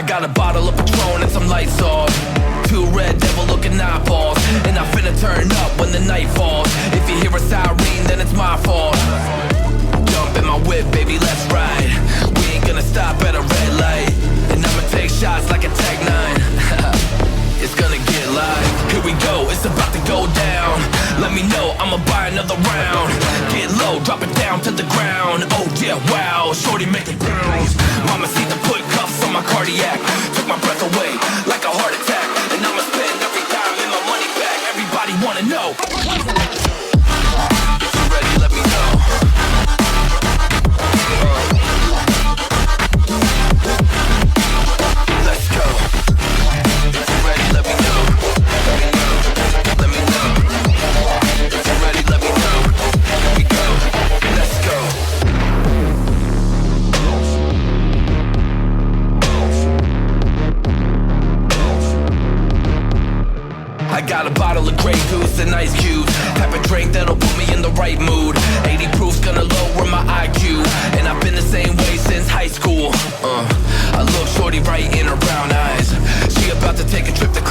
I got a bottle of Patron and some lights off, two red devil looking eyeballs, and I'm finna turn up when the night falls. If you hear a siren, then it's my fault. Jump in my whip, baby, let's ride. We ain't gonna stop at a red light, and I'ma take shots like a Tech 9. It's gonna get live. Here we go, it's about to go down. Let me know, I'ma buy another round. Get low, drop it down to the ground. Oh yeah, wow, shorty make it bounce. Mama see the put cuffs on my cardiac. Took my breath away like a heart attack. And I'ma spend every dime in my money back. Everybody wanna know. If you're ready, let me know. Let's go. If you're ready, let me know. Let me know. If you're ready, let me know. Here we go. Let's go. I got a bottle of Grey Goose and ice cubes. Type of drink that'll put me in the right mood. 80 proof's gonna lower my IQ. And I've been the same way since high school. I look shorty right in her brown eyes. She about to take a trip to